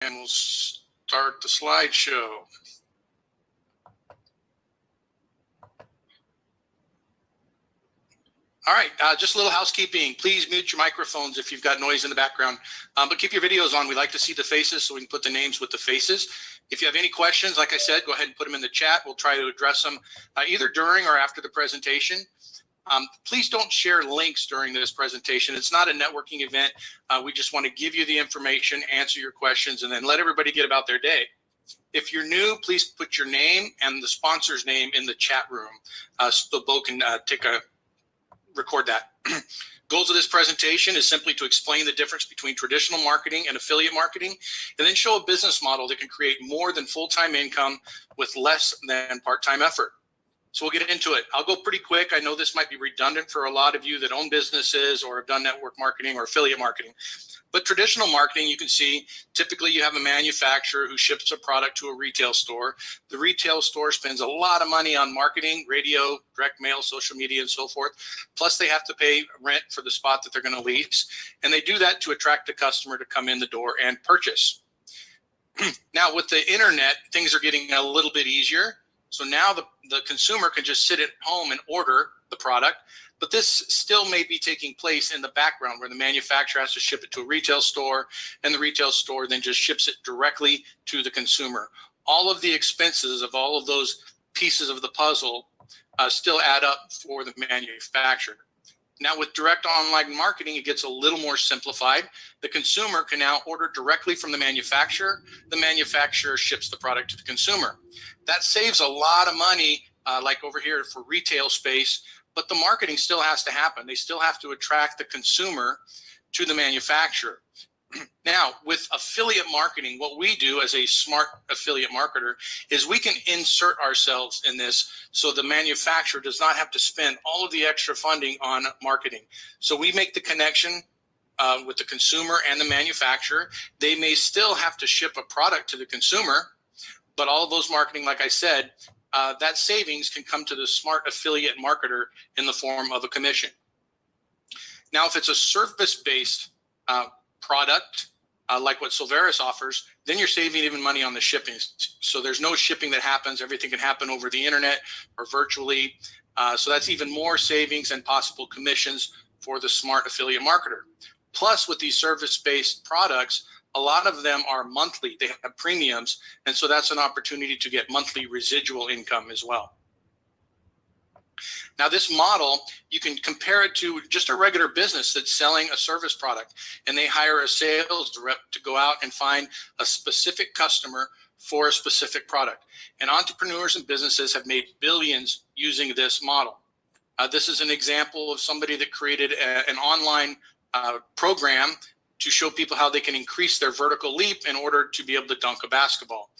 And we'll start the slideshow. All right, just a little housekeeping. Please mute your microphones if you've got noise in the background, but keep your videos on. We like to see the faces so we can put the names with the faces. If you have any questions, like I said, go ahead and put them in the chat. We'll try to address them either during or after the presentation. Please don't share links during this presentation. It's not a networking event. We just want to give you the information, answer your questions, and then let everybody get about their day. If you're new, please put your name and the sponsor's name in the chat room so Bo can record that. Goals of this presentation is simply to explain the difference between traditional marketing and affiliate marketing, and then show a business model that can create more than full-time income with less than part-time effort. So we'll get into it. I'll go pretty quick. I know this might be redundant for a lot of you that own businesses or have done network marketing or affiliate marketing. But traditional marketing, you can see, typically you have a manufacturer who ships a product to a retail store. The retail store spends a lot of money on marketing, radio, direct mail, social media, and so forth. Plus they have to pay rent for the spot that they're going to lease. And they do that to attract the customer to come in the door and purchase. Now with the internet, things are getting a little bit easier. So now the consumer can just sit at home and order the product, but this still may be taking place in the background where the manufacturer has to ship it to a retail store and the retail store then just ships it directly to the consumer. All of the expenses of all of those pieces of the puzzle still add up for the manufacturer. Now with direct online marketing, it gets a little more simplified. The consumer can now order directly from the manufacturer. The manufacturer ships the product to the consumer. That saves a lot of money, like over here for retail space, but the marketing still has to happen. They still have to attract the consumer to the manufacturer. Now, with affiliate marketing, what we do as a smart affiliate marketer is we can insert ourselves in this so the manufacturer does not have to spend all of the extra funding on marketing. So we make the connection with the consumer and the manufacturer. They may still have to ship a product to the consumer, but all of those marketing, like I said, that savings can come to the smart affiliate marketer in the form of a commission. Now, if it's a service-based product, like what Solveres offers, then you're saving even money on the shipping. So there's no shipping that happens. Everything can happen over the internet or virtually. So that's even more savings and possible commissions for the smart affiliate marketer. Plus, with these service-based products, a lot of them are monthly. They have premiums. And so that's an opportunity to get monthly residual income as well. Now, this model, you can compare it to just a regular business that's selling a service product, and they hire a sales rep to go out and find a specific customer for a specific product. And entrepreneurs and businesses have made billions using this model. This is an example of somebody that created an online program to show people how they can increase their vertical leap in order to be able to dunk a basketball.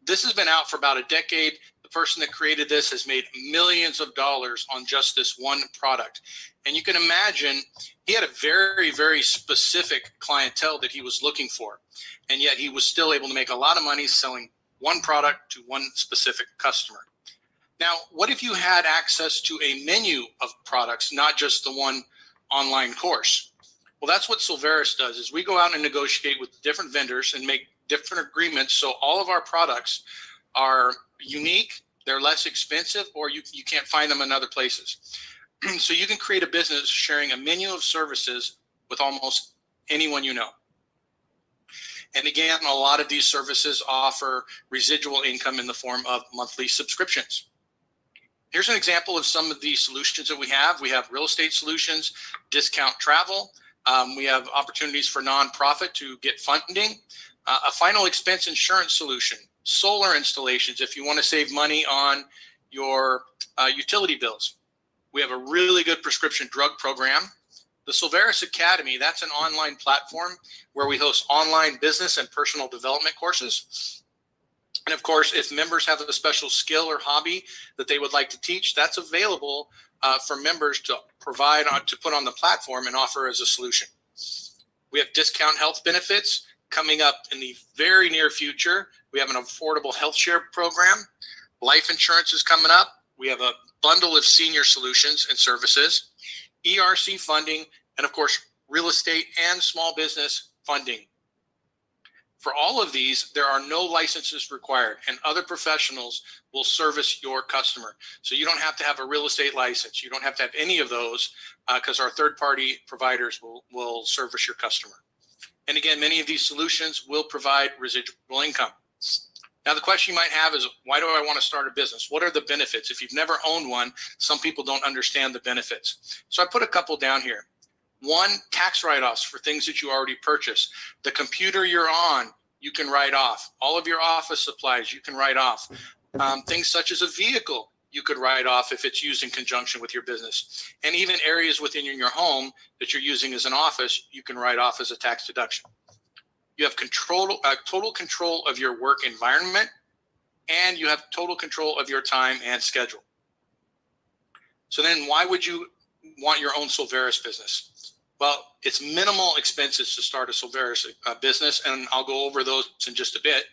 This has been out for about a decade. The person that created this has made millions of dollars on just this one product. And you can imagine he had a very, very specific clientele that he was looking for. And yet he was still able to make a lot of money selling one product to one specific customer. Now, what if you had access to a menu of products, not just the one online course? Well, that's what Solveres does, is we go out and negotiate with different vendors and make different agreements so all of our products are unique, they're less expensive, or you can't find them in other places. So you can create a business sharing a menu of services with almost anyone you know. And again, a lot of these services offer residual income in the form of monthly subscriptions. Here's an example of some of the solutions that we have. We have real estate solutions, discount travel. We have opportunities for nonprofit to get funding, a final expense insurance solution, solar installations if you want to save money on your utility bills. We have a really good prescription drug program. The Solveres Academy, that's an online platform where we host online business and personal development courses. And of course, if members have a special skill or hobby that they would like to teach, that's available for members to provide to put on the platform and offer as a solution. We have discount health benefits coming up in the very near future. We have an affordable health share program. Life insurance is coming up. We have a bundle of senior solutions and services, ERC funding, and of course, real estate and small business funding. For all of these, there are no licenses required, and other professionals will service your customer. So you don't have to have a real estate license. You don't have to have any of those because our third-party providers will service your customer. And again, many of these solutions will provide residual income. Now, the question you might have is, why do I want to start a business? What are the benefits? If you've never owned one, some people don't understand the benefits. So I put a couple down here. One, tax write-offs for things that you already purchased. The computer you're on, you can write off. All of your office supplies, you can write off. Things such as a vehicle, you could write off if it's used in conjunction with your business. And even areas within your home that you're using as an office, you can write off as a tax deduction. You have total control of your work environment, and you have total control of your time and schedule. So then why would you want your own Solveres business? Well, it's minimal expenses to start a Solveres business, and I'll go over those in just a bit.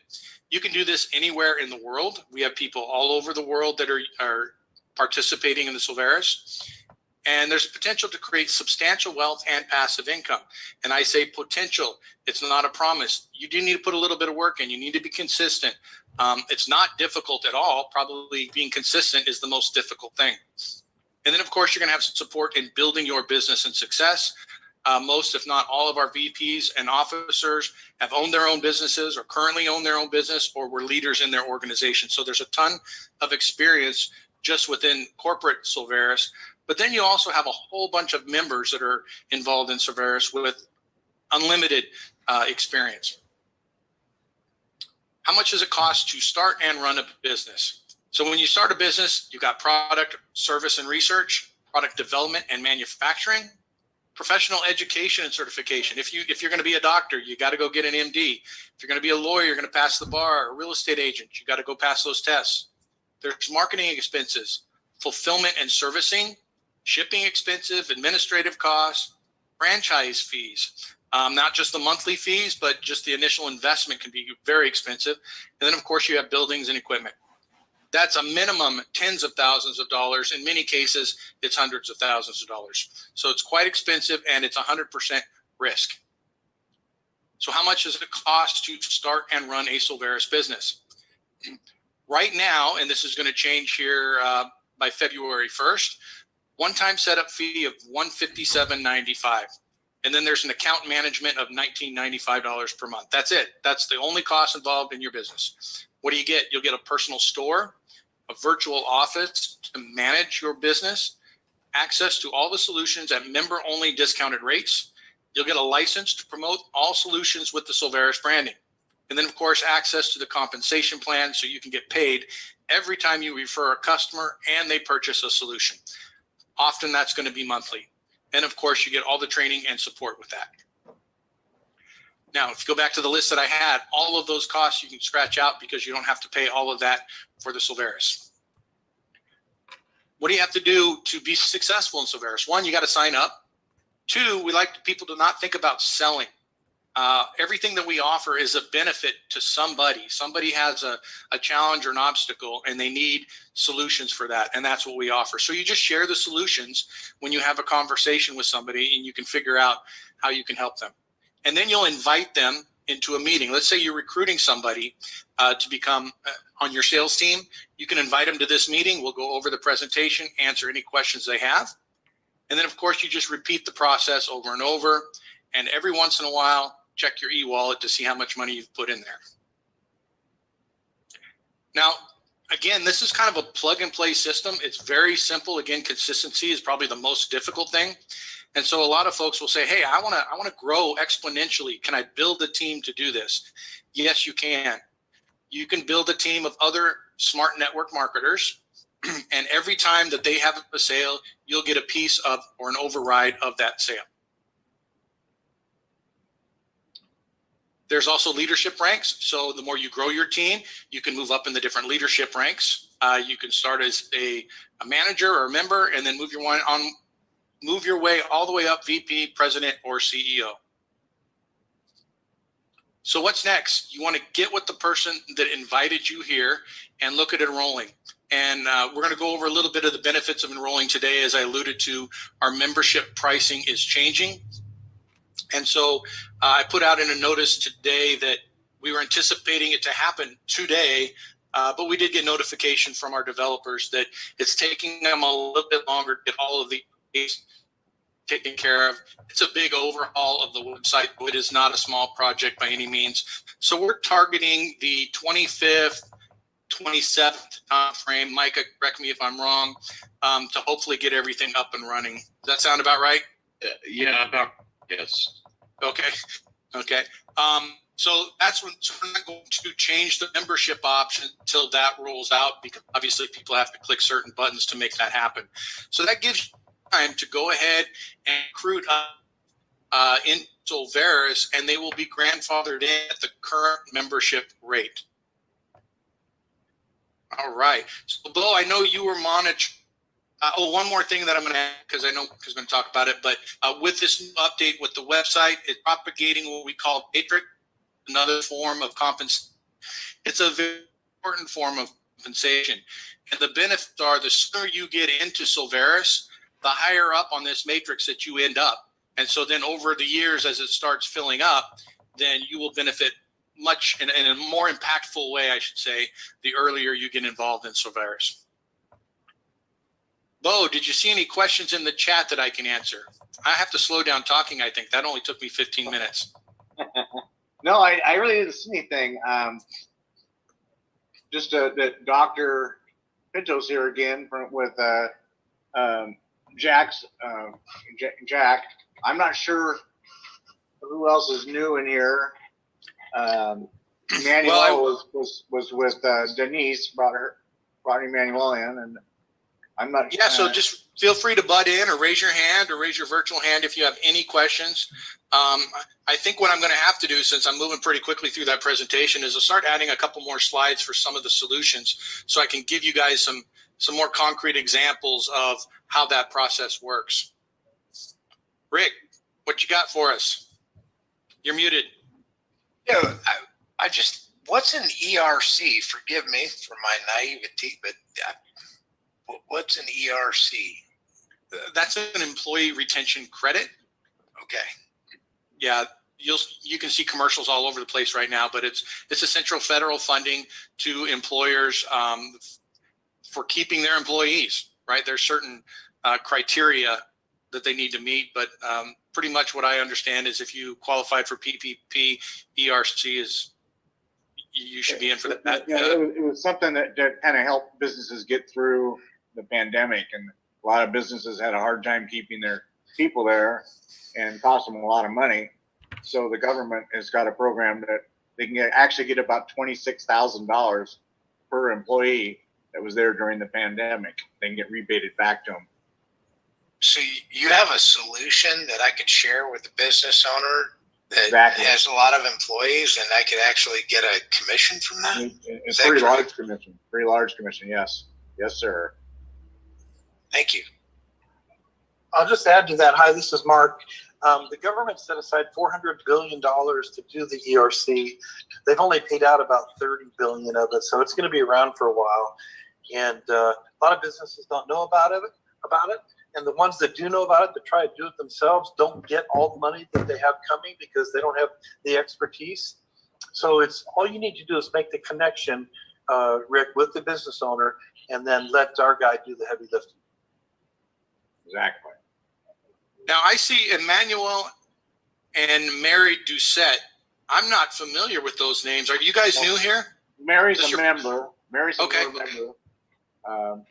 You can do this anywhere in the world. We have people all over the world that are participating in the Solveres, and there's potential to create substantial wealth and passive income. And I say potential, it's not a promise. You do need to put a little bit of work in. You need to be consistent. It's not difficult at all. Probably being consistent is the most difficult thing. And then, of course, you're going to have support in building your business and success. Most, if not all, of our VPs and officers have owned their own businesses or currently own their own business or were leaders in their organization. So there's a ton of experience just within corporate Solveres. But then you also have a whole bunch of members that are involved in Solveres with unlimited experience. How much does it cost to start and run a business? So when you start a business, you've got product, service, and research, product development and manufacturing, professional education and certification. If you're going to be a doctor, you got to go get an MD. If you're going to be a lawyer, you're going to pass the bar. A real estate agent, you got to go pass those tests. There's marketing expenses, fulfillment and servicing, shipping expensive, administrative costs, franchise fees. Not just the monthly fees, but just the initial investment can be very expensive. And then, of course, you have buildings and equipment. That's a minimum tens of thousands of dollars. In many cases, it's hundreds of thousands of dollars. So it's quite expensive, and it's 100% risk. So how much does it cost to start and run a Solveres business? Right now, and this is going to change here by February 1st, one-time setup fee of $157.95. And then there's an account management of $19.95 per month. That's it. That's the only cost involved in your business. What do you get? You'll get a personal store, a virtual office to manage your business, access to all the solutions at member-only discounted rates. You'll get a license to promote all solutions with the Solveres branding. And then, of course, access to the compensation plan so you can get paid every time you refer a customer and they purchase a solution. Often that's going to be monthly. And, of course, you get all the training and support with that. Now, if you go back to the list that I had, all of those costs you can scratch out because you don't have to pay all of that for the Solveres. What do you have to do to be successful in Solveres? One, you got to sign up. Two, we like people to not think about selling. Everything that we offer is a benefit to somebody. Somebody has a challenge or an obstacle, and they need solutions for that, and that's what we offer. So you just share the solutions when you have a conversation with somebody, and you can figure out how you can help them. And then you'll invite them into a meeting. Let's say you're recruiting somebody to become on your sales team. You can invite them to this meeting. We'll go over the presentation, answer any questions they have. And then, of course, you just repeat the process over and over. And every once in a while, check your e-wallet to see how much money you've put in there. Now, again, this is kind of a plug-and-play system. It's very simple. Again, consistency is probably the most difficult thing. And so a lot of folks will say, hey, I want to grow exponentially. Can I build a team to do this? Yes, you can. You can build a team of other smart network marketers. And every time that they have a sale, you'll get a piece of or an override of that sale. There's also leadership ranks. So the more you grow your team, you can move up in the different leadership ranks. You can start as a manager or a member and then move your way all the way up VP, president, or CEO. So what's next? You want to get with the person that invited you here and look at enrolling. And we're going to go over a little bit of the benefits of enrolling today. As I alluded to, our membership pricing is changing. And so I put out in a notice today that We were anticipating it to happen today, but we did get notification from our developers that it's taking them a little bit longer to get all of the taken care of. It's a big overhaul of the website. It is not a small project by any means. So we're targeting the 25th, 27th time frame. Micah, correct me if I'm wrong, to hopefully get everything up and running. Does that sound about right? Yes. Okay. So that's when, so we're not going to change the membership option until that rolls out, because obviously people have to click certain buttons to make that happen. So that gives you time to go ahead and recruit in Solveres, and they will be grandfathered in at the current membership rate. All right. So, Bo, I know you were monitoring. One more thing that I'm going to add, because I know Chris is going to talk about it, but with this new update with the website, it's propagating what we call matrix, another form of compensation. It's a very important form of compensation. And the benefits are, the sooner you get into Solveres, the higher up on this matrix that you end up. And so then over the years, as it starts filling up, then you will benefit much in a more impactful way, I should say, the earlier you get involved in Solveres. Bo, did you see any questions in the chat that I can answer? I have to slow down talking, I think. That only took me 15 minutes. No, I really didn't see anything. Just that Dr. Pinto's here again with Jack. I'm not sure who else is new in here. Emmanuel was with Denise, brought Emmanuel in, and I'm not. Yeah, so just feel free to butt in or raise your hand or raise your virtual hand if you have any questions. I think what I'm going to have to do, since I'm moving pretty quickly through that presentation, is I'll start adding a couple more slides for some of the solutions, so I can give you guys some more concrete examples of how that process works. Rick, what you got for us? You're muted. Yeah, I just, what's an ERC? Forgive me for my naivety, but what's an ERC? That's an employee retention credit. Okay. Yeah, you can see commercials all over the place right now, but it's essential federal funding to employers for keeping their employees, right? There's certain criteria that they need to meet, but pretty much what I understand is if you qualified for PPP, ERC is, you should be in for that. Yeah, it was something that kind of helped businesses get through the pandemic, and a lot of businesses had a hard time keeping their people there and cost them a lot of money. So the government has got a program that they can actually get about $26,000 per employee that was there during the pandemic. They can get rebated back to them. So you have a solution that I could share with the business owner that Exactly. has a lot of employees, and I could actually get a commission from that? It's pretty large commission. Pretty large commission, yes. Yes, sir. Thank you. I'll just add to that. Hi, this is Mark. The government set aside $400 billion to do the ERC. They've only paid out about $30 billion of it, so it's going to be around for a while. And a lot of businesses don't know about it. And the ones that do know about it, that try to do it themselves, don't get all the money that they have coming because they don't have the expertise. So it's all you need to do is make the connection, Rick, with the business owner, and then let our guy do the heavy lifting. Exactly. Now I see Emmanuel and Mary Doucette. I'm not familiar with those names. Are you guys new here? Mary's a member. Mary's a member.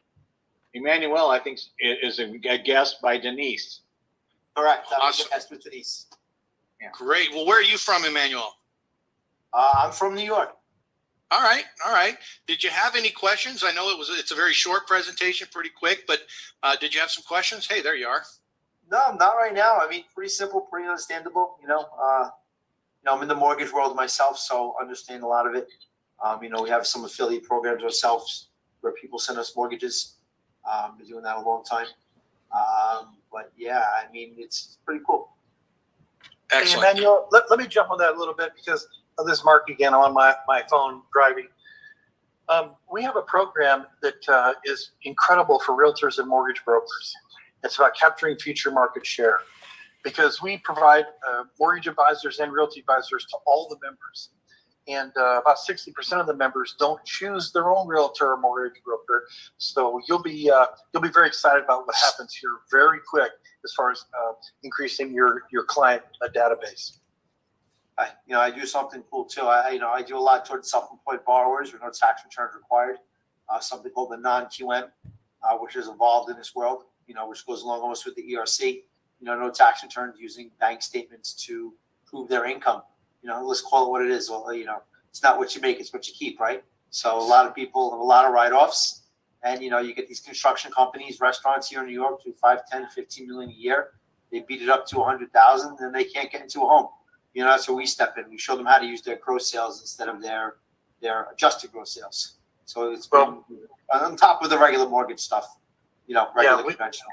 Emmanuel, I think, is a guest by Denise. Correct. Awesome. Guest with Denise. Yeah. Great. Well, where are you from, Emmanuel? I'm from New York. All right. Did you have any questions? I know it's a very short presentation, pretty quick, but did you have some questions? Hey, there you are. No, not right now. I mean, pretty simple, pretty understandable. I'm in the mortgage world myself, so understand a lot of it. We have some affiliate programs ourselves where people send us mortgages. Been doing that a long time. But yeah, I mean, it's pretty cool. Excellent. Hey, Emmanuel, let me jump on that a little bit because this is Mark again. I'm on my phone driving. We have a program that is incredible for realtors and mortgage brokers. It's about capturing future market share because we provide mortgage advisors and realty advisors to all the members. And about 60% of the members don't choose their own realtor or mortgage broker. So you'll be very excited about what happens here very quick as far as increasing your client database. I do something cool too. I do a lot towards self-employed borrowers with no tax returns required. Something called the non-QM, which is involved in this world. Which goes along almost with the ERC. No tax returns, using bank statements to prove their income. Let's call it what it is. Well, it's not what you make, it's what you keep, right? So a lot of people have a lot of write-offs, and you get these construction companies, restaurants here in New York do 5, 10, 15 million a year. They beat it up to 100,000, and they can't get into a home. That's where we step in. We show them how to use their gross sales instead of their adjusted gross sales. So it's been on top of the regular mortgage stuff, regular conventional.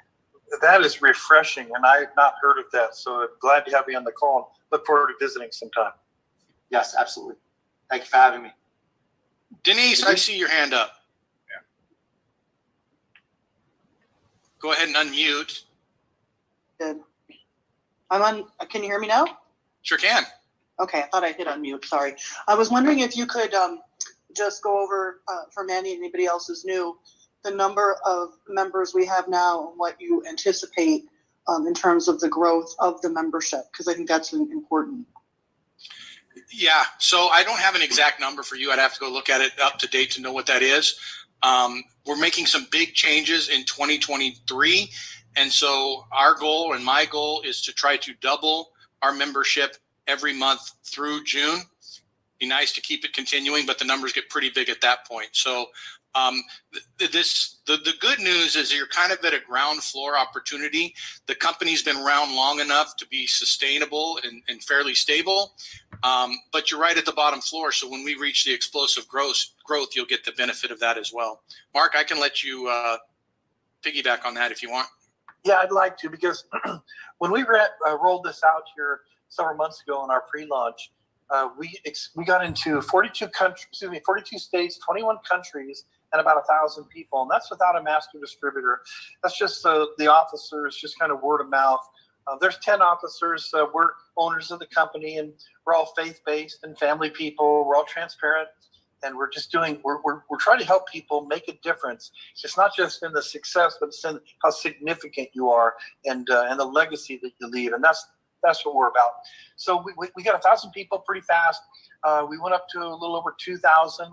That is refreshing, and I have not heard of that. So I'm glad to have you on the call, and look forward to visiting sometime. Yes, absolutely. Thank you for having me. Denise, I see your hand up. Yeah. Go ahead and unmute. Good. I'm on. Can you hear me now? Sure can. Okay, I thought I hit unmute. Sorry. I was wondering if you could just go over, for Manny and anybody else who's new, the number of members we have now and what you anticipate in terms of the growth of the membership, because I think that's important. Yeah, so I don't have an exact number for you. I'd have to go look at it up to date to know what that is. We're making some big changes in 2023. And so our goal and my goal is to try to double our membership every month through June. Be nice to keep it continuing, but the numbers get pretty big at that point. So the good news is you're kind of at a ground floor opportunity. The company's been around long enough to be sustainable and fairly stable, but you're right at the bottom floor. So when we reach the explosive growth, you'll get the benefit of that as well. Mark, I can let you piggyback on that if you want. Yeah, I'd like to, because when we rolled this out here several months ago in our pre-launch, we got into 42 states, 21 countries, and about 1,000 people, and that's without a master distributor. That's just the officers, just kind of word of mouth. There's 10 officers. We're owners of the company, and we're all faith-based and family people. We're all transparent, and we're trying to help people make a difference. It's not just in the success, but it's in how significant you are and the legacy that you leave, and that's what we're about. So we got 1,000 people pretty fast. We went up to a little over 2,000.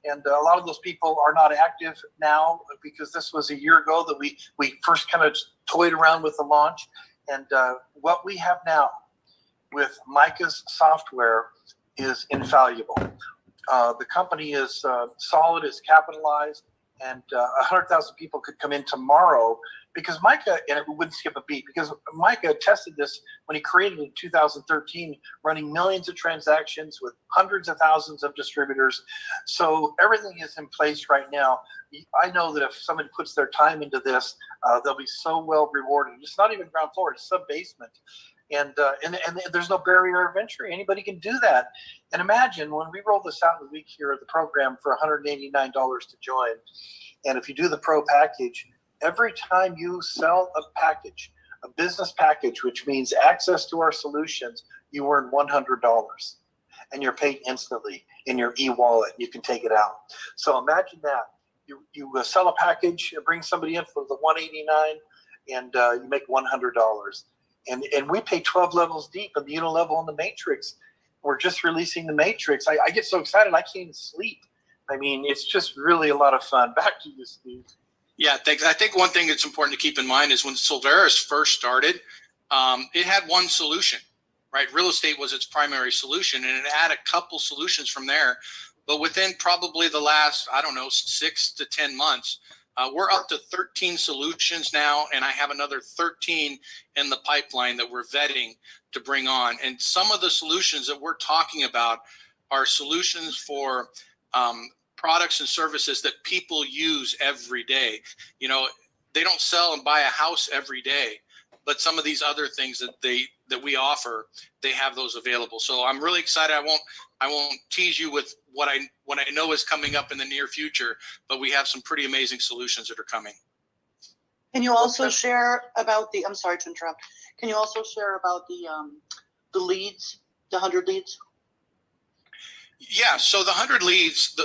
And a lot of those people are not active now, because this was a year ago that we first kind of toyed around with the launch. And what we have now with Micah's software is infallible. The company is solid, is capitalized, and 100,000 people could come in tomorrow, because Micah, and it wouldn't skip a beat, because Micah tested this when he created it in 2013, running millions of transactions with hundreds of thousands of distributors. So everything is in place right now. I know that if someone puts their time into this, they'll be so well rewarded. It's not even ground floor, it's sub-basement. And there's no barrier of entry. Anybody can do that. And imagine when we roll this out in a week here at the program for $189 to join. And if you do the pro package, every time you sell a package, a business package, which means access to our solutions, you earn $100, and you're paid instantly in your e-wallet. You can take it out. So imagine that. You sell a package, bring somebody in for the $189, and you make $100. And we pay 12 levels deep in the unilevel and the matrix. We're just releasing the matrix. I get so excited I can't even sleep. I mean, it's just really a lot of fun. Back to you, Steve. Yeah, thanks. I think one thing that's important to keep in mind is when Solveres first started, it had one solution, right? Real estate was its primary solution, and it had a couple solutions from there. But within probably the last, 6 to 10 months, we're up to 13 solutions now, and I have another 13 in the pipeline that we're vetting to bring on. And some of the solutions that we're talking about are solutions for products and services that people use every day. They don't sell and buy a house every day, but some of these other things that we offer, they have those available. So I'm really excited. I won't tease you with what I know is coming up in the near future, but we have some pretty amazing solutions that are coming. Can you also share about I'm sorry to interrupt. Can you also share about the leads, the 100 leads? Yeah, so the 100 leads,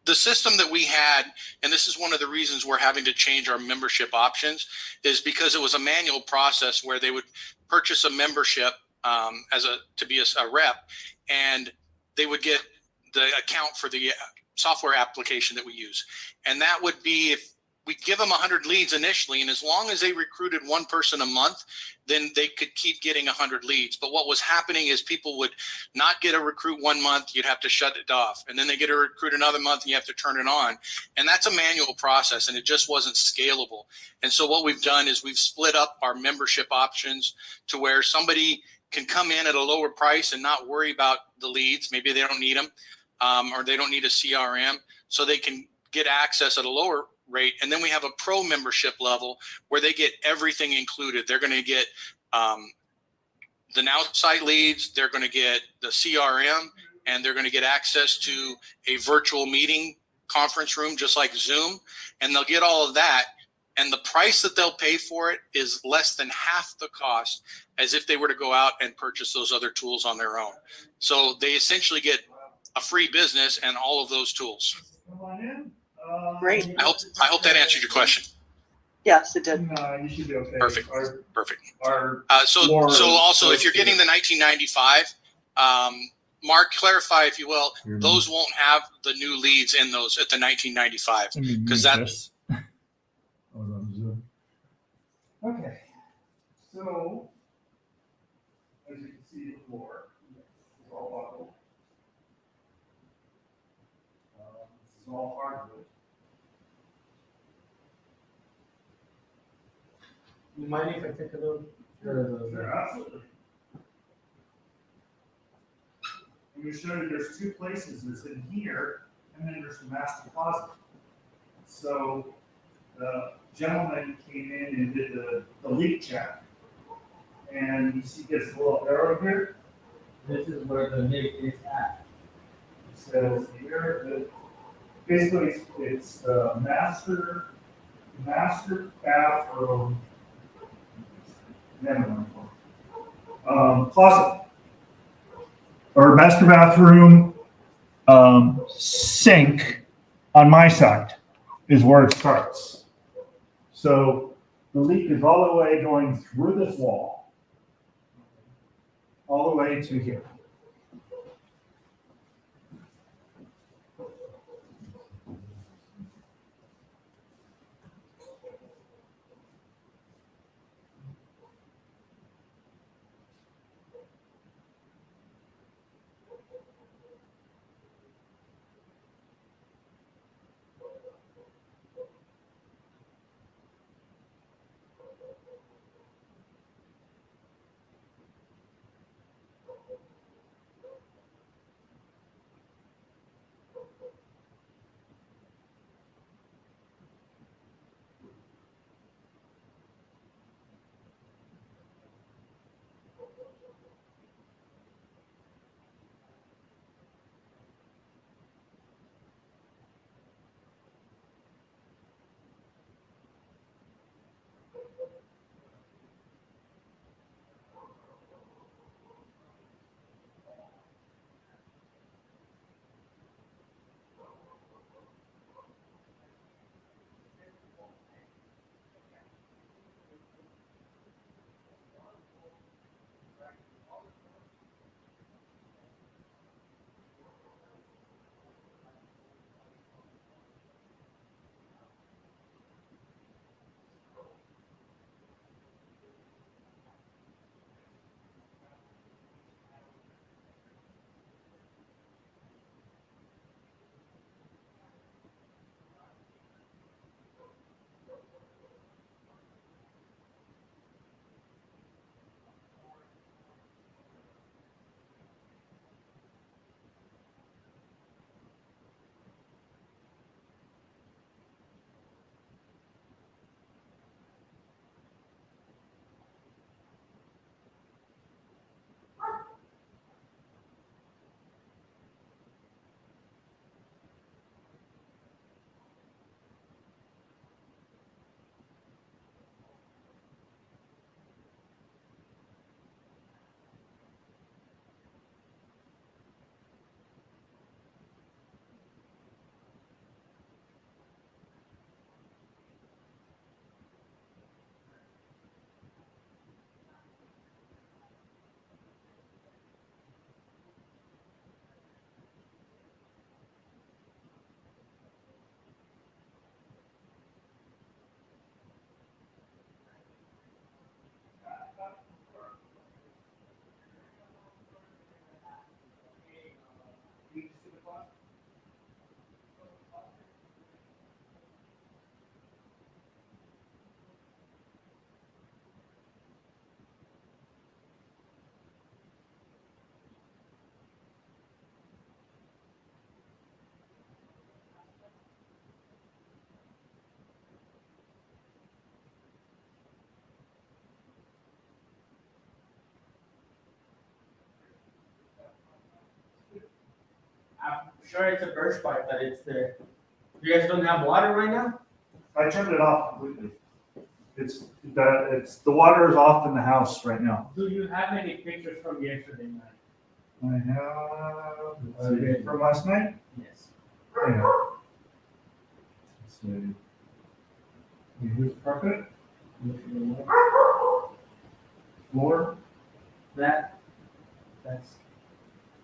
the system that we had, and this is one of the reasons we're having to change our membership options, is because it was a manual process where they would purchase a membership to be a rep, and they would get the account for the software application that we use. And that would be if we give them 100 leads initially, and as long as they recruited one person a month, then they could keep getting 100 leads. But what was happening is people would not get a recruit 1 month, you'd have to shut it off. And then they get a recruit another month and you have to turn it on. And that's a manual process, and it just wasn't scalable. And so what we've done is we've split up our membership options to where somebody can come in at a lower price and not worry about the leads. Maybe they don't need them, or they don't need a CRM, so they can get access at a lower rate. And then we have a pro membership level where they get everything included. They're going to get the now site leads, they're going to get the CRM, and they're going to get access to a virtual meeting conference room just like Zoom, and they'll get all of that. And the price that they'll pay for it is less than half the cost as if they were to go out and purchase those other tools on their own. So they essentially get a free business and all of those tools. Great. I hope that answered your question. Yes, it did. You should be okay. Perfect. Perfect. Our So more also, if you're close to getting the 1995, Mark, clarify if you will, those won't have the new leads in those at the 1995 because that's okay. So as you can see, the floor is all buckled. This is all hardwood. You mind if I take a look? Sure, absolutely. I'm going to show you there's two places. There's in here, and then there's the master closet. So the gentleman came in and did the leak check. And you see this little arrow here? This is where the leak is at. It says here that basically it's the master bathroom. Never mind. Closet. Or master bathroom sink on my side is where it starts. So the leak is all the way going through this wall, all the way to here. sure it's a burst pipe that it's there. You guys don't have water right now? I turned it off completely. The water is off in the house right now. Do you have any pictures from yesterday night? I have, let's see, from last night? Yes. Yeah. Let's see. Here's carpet, floor. That's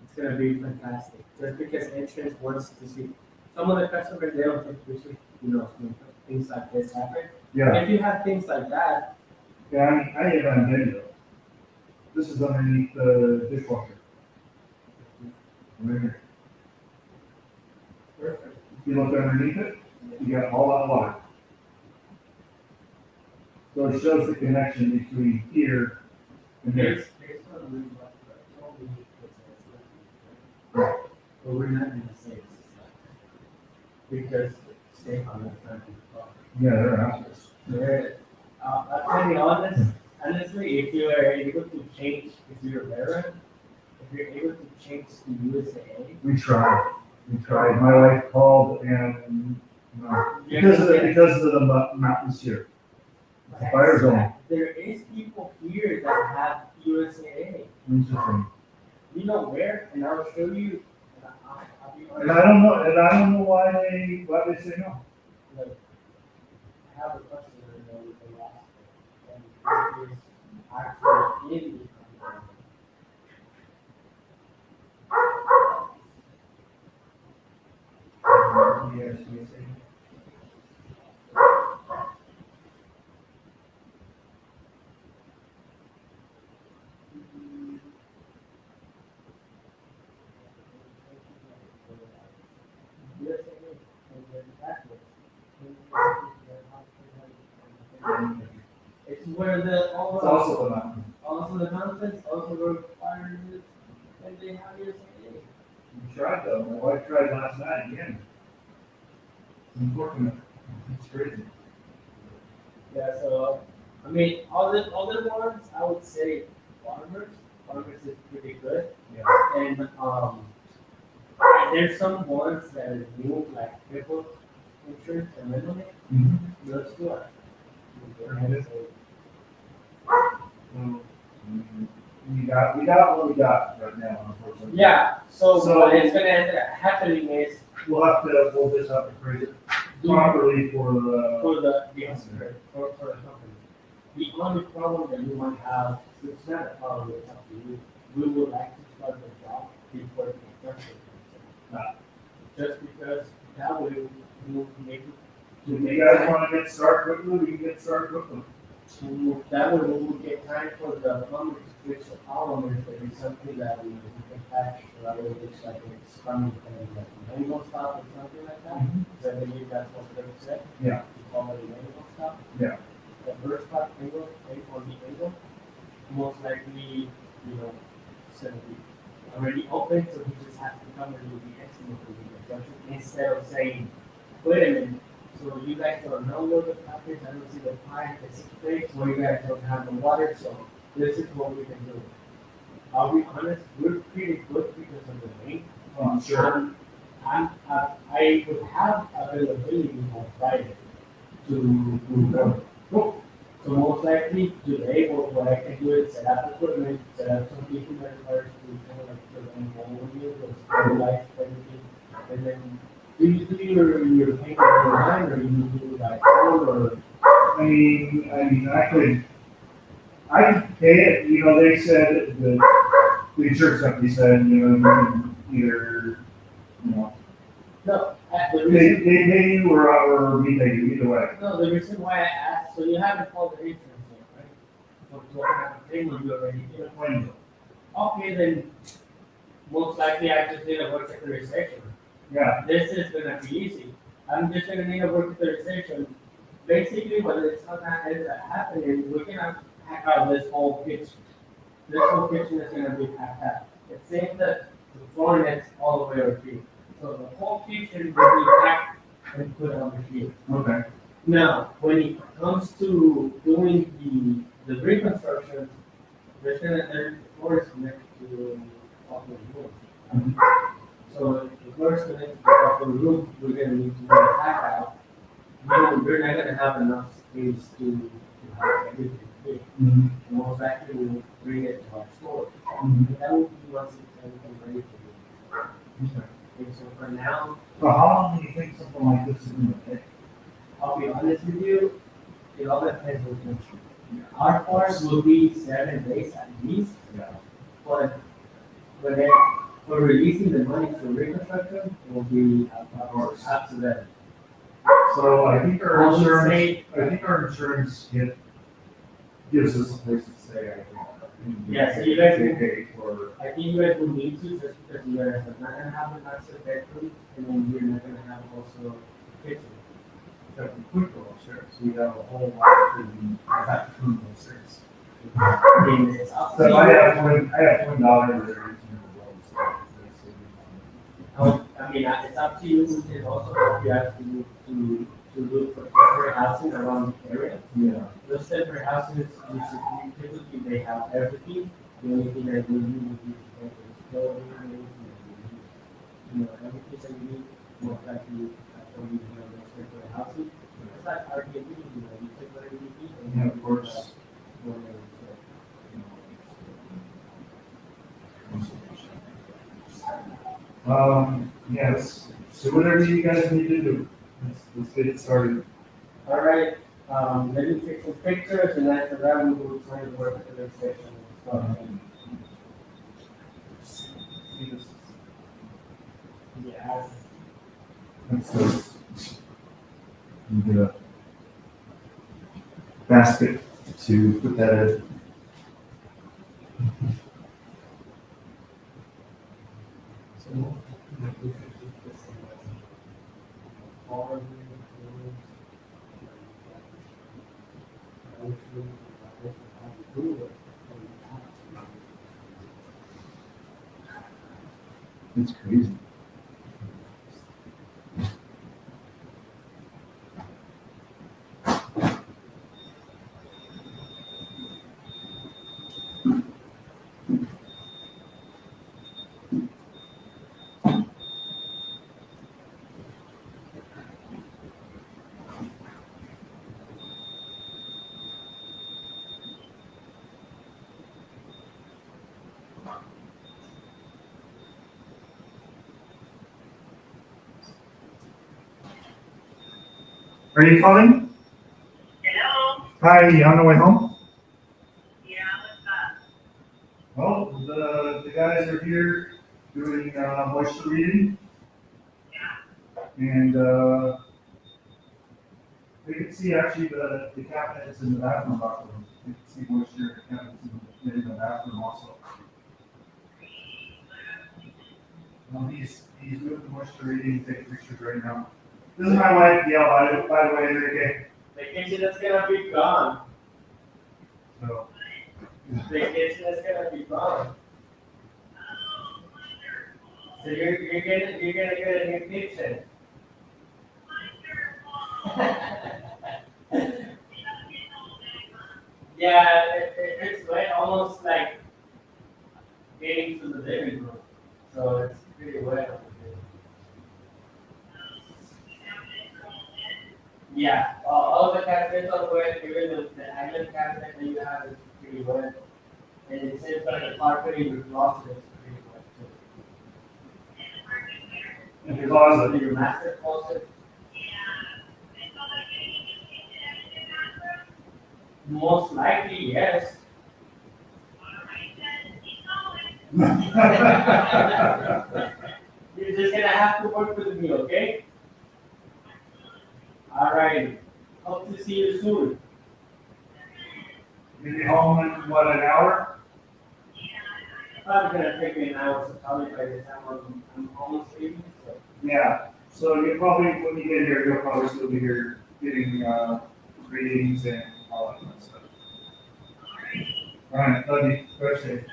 it's gonna be fantastic. Just because entrance wants to see. Some of the customers, they don't take pictures, when things like this happen. Yeah, If you have things like that, yeah, I have it on video. This is underneath the dishwasher. Right here. perfect. If you look underneath it, you got all that water. So it shows the connection between here and there. There's one room like that. Only it's but we're not gonna say this is like that. Because stay on the front of the car. Yeah, they're assholes. There, I'll be honestly, if you are able to change, if you're a veteran, if you're able to change to USAA. We tried. My wife called and, because of the mountains here. The fire zone. There is people here that have USAA. Interesting. You know where, and I'll show you. And I'll be And honest. I don't know why they say no. Like, I have a customer with the last and it is actually in the country. Yes, yes, yes. It's where the It's also the mountain. also the mountains, also where fire is, and they have USAA. We tried though. My wife tried last night again. It's unfortunate. It's crazy. Yeah, so I mean, other ones I would say farmers. Farmers is pretty good, Yeah. and there's some ones that is new like triple insurance and millionaire. Mhm. Those two are. We got what we got right now, unfortunately. Yeah. So, So- what is gonna end up happening is We'll just have to create it properly for the. for the yes, for the company. The only problem that you might have, it's not a problem, it's up to you. We would like to start the job before the construction. Just because that way we will make it. If you guys wanna get started quickly, we can get started quickly. That way we will get time for the plumber to fix the problem if there is something that we can patch, or that way it looks like it's coming from like a manual stop or something like that. Because I believe that's what they said. Yeah. To call it a manual stop. Yeah. The first stop angle, on the angle, most likely, it's gonna be already open, so he just has to come and do the estimate for the construction, instead of saying, wait a minute, so you guys don't know where the pipe is, I don't see the pipe, it's fixed, or you guys don't have the water, so this is what we can do. I'll be honest, we're pretty good because of the rain. Oh, sure. I would have availability on Friday to go. Cool. So most likely today, what I can do is set up equipment, set up some people that are to kind of like the you, the stabilize everything, and then do you do your payment online, or you do like phone, or? I mean, I could pay it, they said that, the insurance company said, you can either, No, the they reason, pay you or we pay you, either way. no, the reason why I asked, so you haven't called the insurance yet, right? So to have a payment, you already did. When- Okay, then most likely I just need a work authorization. Yeah, This is gonna be easy. I'm just gonna need a work authorization. Basically, what it's not gonna end up happening, we're gonna hack out this whole kitchen. This whole kitchen is gonna be hacked out. It's saying that the floor is all the way over here. So the whole kitchen will be hacked and put over here. okay. Now, when it comes to doing the reconstruction, there's the floor is connected to all the walls. So if we're connected to the upper roof, we're gonna need to get a hack out. We're not gonna have enough space to have everything fit. Mhm. And most likely we'll bring it to our store. Mhm. And that will be once it's everything ready for you. Okay. And so for now, So how long do you think something like this is gonna take? I'll be honest with you, it all depends on country. Our part will be 7 days at least, Yeah. but then for releasing the money for reconstruction, it will be up to them. So I think I our would insurance, say- I think our insurance gives us a place to stay, I think. Yeah, so you guys They will- pay for, I think you guys will need to, just because you guys are not gonna have a master bedroom, and then you're not gonna have also a kitchen. that we put for insurance, we have a whole lot of the insurance. And it's up to So you. I have twin daughters that are 18 years old, so I mean, it's up to you, and also if you have to look for temporary housing around the area. yeah. Those temporary houses, typically they have everything, the only thing that you need would be to clothing, everything that you need. Everything that you need, most likely, that's what you have those temporary houses. It's like Airbnb, you take whatever you need. And Yeah, of course. whatever, Yes, so whatever you guys need to do, let's get it started. All right, let me take some pictures, and after that, we will try to work at the next section. See this? Yeah. That's this. You get a basket to put that in. It's crazy. Are you calling? Hello? Hi, you on the way home? Yeah, what's up? Well, the guys are here doing moisture reading. And they can see actually the cabinets in the bathroom locker room. You can see moisture in the cabinets in the bathroom also. He's doing the moisture reading, taking pictures right now. This is my wife, Gail, by the way, Enrique. The kitchen is gonna be gone. So, The kitchen is gonna be gone. So you're gonna get a new kitchen. Yeah, it's wet, almost like getting to the living room. So it's pretty wet over there. Yeah, all the cabinets are wet, even the island cabinet that you have is pretty wet. And it seems like the carpet in your closet is pretty wet too. in the closet. Your master closet, most likely, yes. You're just gonna have to work with me, okay? All right. Hope to see you soon. You'll be home in what, an hour? Probably gonna take me an hour, so probably by the time I'm almost leaving, so. Yeah. So you'll probably, when you get here, you'll probably still be here getting readings and all that kind of stuff. All right, love you. Drive safe.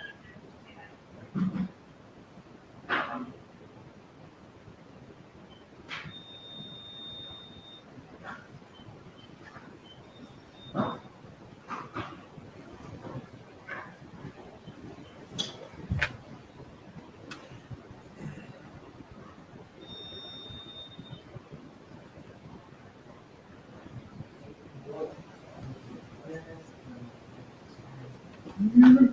you